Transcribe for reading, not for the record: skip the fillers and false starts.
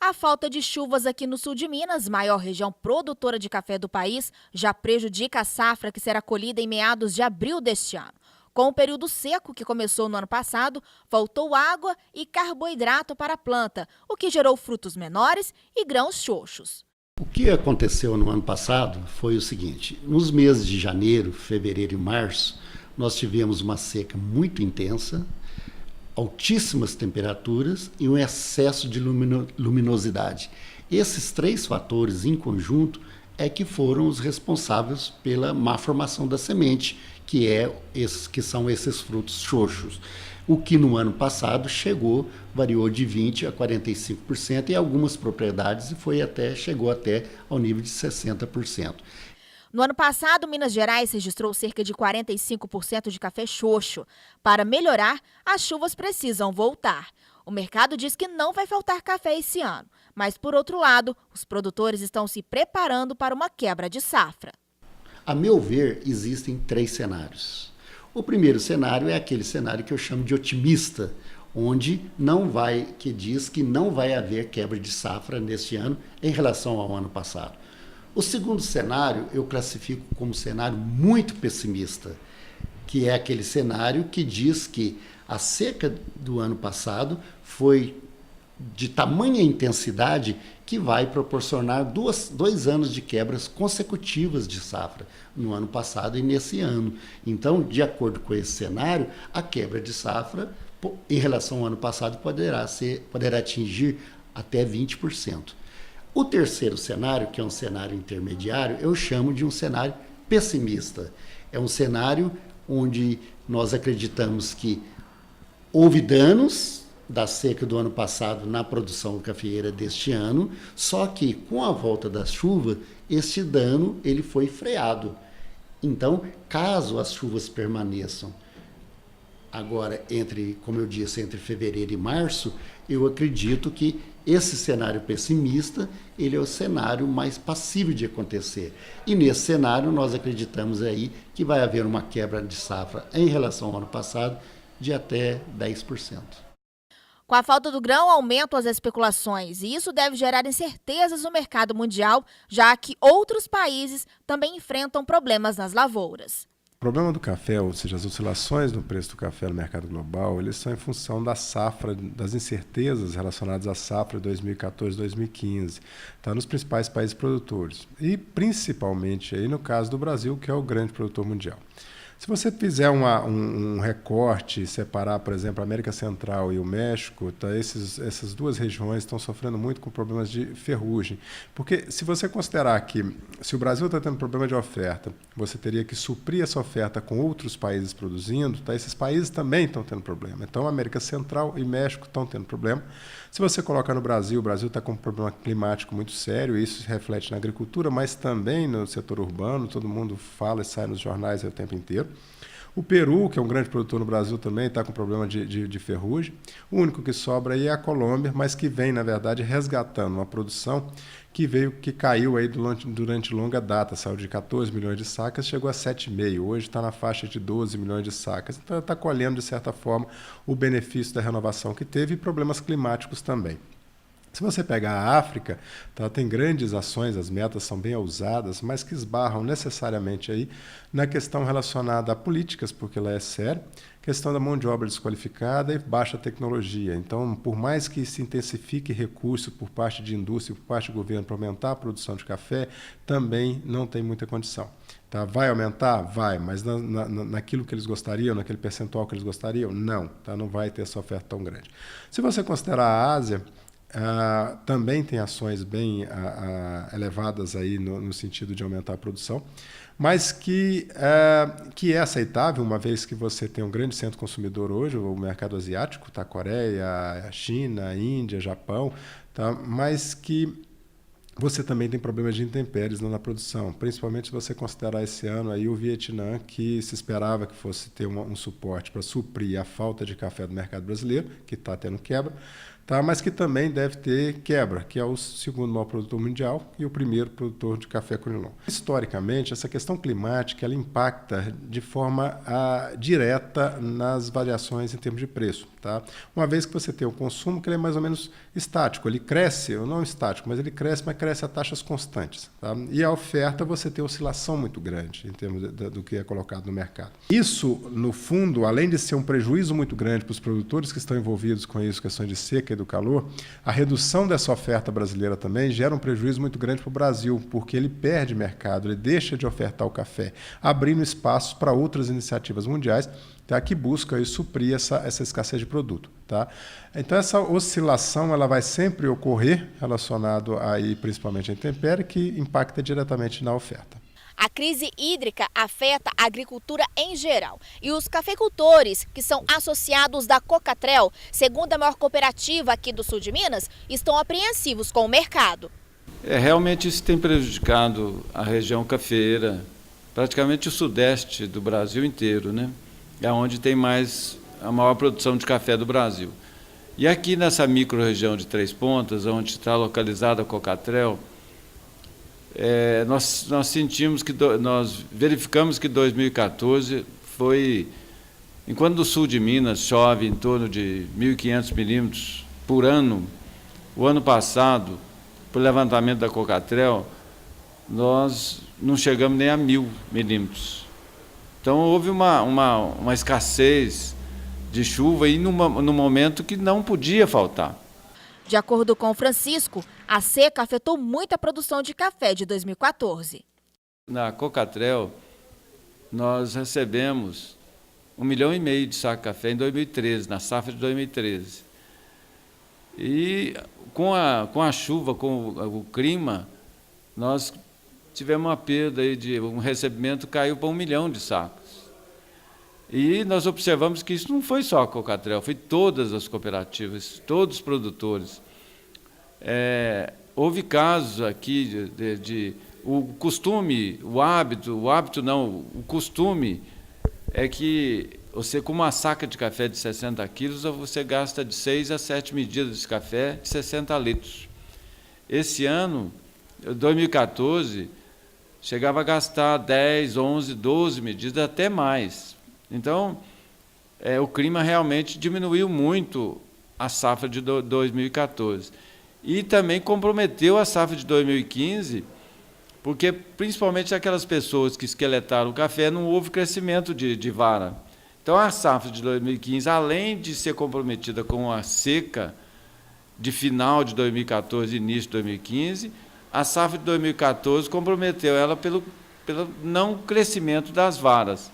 A falta de chuvas aqui no sul de Minas, maior região produtora de café do país, já prejudica a safra que será colhida em meados de abril deste ano. Com o período seco que começou no ano passado, faltou água e carboidrato para a planta, o que gerou frutos menores e grãos xoxos. O que aconteceu no ano passado foi o seguinte: nos meses de janeiro, fevereiro e março, nós tivemos uma seca muito intensa, altíssimas temperaturas e um excesso de luminosidade. Esses três fatores em conjunto é que foram os responsáveis pela má formação da semente, que são esses frutos xoxos. O que no ano passado variou de 20% a 45% em algumas propriedades e chegou até ao nível de 60%. No ano passado, Minas Gerais registrou cerca de 45% de café xoxo. Para melhorar, as chuvas precisam voltar. O mercado diz que não vai faltar café esse ano, mas, por outro lado, os produtores estão se preparando para uma quebra de safra. A meu ver, existem três cenários. O primeiro cenário é aquele cenário que eu chamo de otimista, que diz que não vai haver quebra de safra neste ano em relação ao ano passado. O segundo cenário eu classifico como cenário muito pessimista, que é aquele cenário que diz que a seca do ano passado foi de tamanha intensidade que vai proporcionar dois anos de quebras consecutivas de safra, no ano passado e nesse ano. Então, de acordo com esse cenário, a quebra de safra, em relação ao ano passado, poderá atingir até 20%. O terceiro cenário, que é um cenário intermediário, eu chamo de um cenário pessimista. É um cenário onde nós acreditamos que houve danos da seca do ano passado na produção cafeeira deste ano, só que com a volta das chuvas, esse dano ele foi freado. Então, caso as chuvas permaneçam agora como eu disse, entre fevereiro e março, eu acredito que esse cenário pessimista, ele é o cenário mais passível de acontecer. E nesse cenário nós acreditamos aí que vai haver uma quebra de safra em relação ao ano passado de até 10%. Com a falta do grão, aumentam as especulações e isso deve gerar incertezas no mercado mundial, já que outros países também enfrentam problemas nas lavouras. O problema do café, ou seja, as oscilações no preço do café no mercado global, eles são em função da safra, das incertezas relacionadas à safra 2014-2015, tá, nos principais países produtores. E principalmente aí no caso do Brasil, que é o grande produtor mundial. Se você fizer um recorte, separar, por exemplo, a América Central e o México, tá, essas duas regiões estão sofrendo muito com problemas de ferrugem. Porque se você considerar que, se o Brasil está tendo problema de oferta, você teria que suprir essa oferta com outros países produzindo, tá, esses países também estão tendo problema. Então, a América Central e México estão tendo problema. Se você colocar no Brasil, o Brasil está com um problema climático muito sério, e isso se reflete na agricultura, mas também no setor urbano, todo mundo fala e sai nos jornais o tempo inteiro. O Peru, que é um grande produtor no Brasil também, está com problema de ferrugem. O único que sobra aí é a Colômbia, mas que vem, na verdade, resgatando uma produção que caiu aí durante longa data, saiu de 14 milhões de sacas, chegou a 7,5, hoje está na faixa de 12 milhões de sacas. Então, está colhendo, de certa forma, o benefício da renovação que teve e problemas climáticos também. Se você pegar a África, tá, tem grandes ações, as metas são bem ousadas, mas que esbarram necessariamente aí na questão relacionada a políticas, porque ela é séria, questão da mão de obra desqualificada e baixa tecnologia. Então, por mais que se intensifique recurso por parte de indústria e por parte do governo para aumentar a produção de café, também não tem muita condição. Tá? Vai aumentar? Vai, mas naquilo que eles gostariam, naquele percentual que eles gostariam? Não, tá? Não vai ter essa oferta tão grande. Se você considerar a Ásia, também tem ações bem elevadas aí no sentido de aumentar a produção, mas que é aceitável, uma vez que você tem um grande centro consumidor hoje, o mercado asiático, tá? Coreia, a China, a Índia, Japão, tá? Mas que você também tem problemas de intempéries na produção, principalmente se você considerar esse ano aí o Vietnã, que se esperava que fosse ter um suporte para suprir a falta de café do mercado brasileiro, que está tendo quebra, tá? Mas que também deve ter quebra, que é o segundo maior produtor mundial e o primeiro produtor de café Conilon. Historicamente, essa questão climática ela impacta de forma direta nas variações em termos de preço. Tá? Uma vez que você tem o consumo, que ele é mais ou menos estático, ele cresce, ou não estático, mas ele cresce, mas cresce a taxas constantes. Tá? E a oferta você tem oscilação muito grande em termos do que é colocado no mercado. Isso, no fundo, além de ser um prejuízo muito grande para os produtores que estão envolvidos com isso, questões de seca e do calor, a redução dessa oferta brasileira também gera um prejuízo muito grande para o Brasil, porque ele perde mercado, ele deixa de ofertar o café, abrindo espaços para outras iniciativas mundiais, tá, que busca aí suprir essa escassez de produto. Tá? Então, essa oscilação ela vai sempre ocorrer relacionado aí, principalmente à intempérie, que impacta diretamente na oferta. A crise hídrica afeta a agricultura em geral. E os cafeicultores, que são associados da Cocatrel, segunda maior cooperativa aqui do sul de Minas, estão apreensivos com o mercado. Realmente isso tem prejudicado a região cafeeira, praticamente o sudeste do Brasil inteiro, né? É onde tem a maior produção de café do Brasil. E aqui nessa micro-região de Três Pontas, onde está localizada a Cocatrel, nós verificamos que 2014 foi, enquanto no sul de Minas chove em torno de 1.500 milímetros por ano, o ano passado, por levantamento da Cocatrel, nós não chegamos nem a 1.000 milímetros. Então, houve uma escassez de chuva e no momento que não podia faltar. De acordo com o Francisco, a seca afetou muito a produção de café de 2014. Na Cocatrel, nós recebemos 1,5 milhão de sacos de café em 2013, na safra de 2013. E com a chuva, com o clima, nós tivemos uma perda aí um recebimento caiu para 1 milhão de sacos. E nós observamos que isso não foi só a Cocatrel, foi todas as cooperativas, todos os produtores. Houve casos aqui o costume é que você, com uma saca de café de 60 quilos, você gasta de 6 a 7 medidas de café de 60 litros. Esse ano, 2014, chegava a gastar 10, 11, 12 medidas, até mais. Então, o clima realmente diminuiu muito a safra de 2014. E também comprometeu a safra de 2015, porque principalmente aquelas pessoas que esqueletaram o café, não houve crescimento de vara. Então, a safra de 2015, além de ser comprometida com a seca de final de 2014 e início de 2015, a safra de 2014 comprometeu ela pelo não crescimento das varas.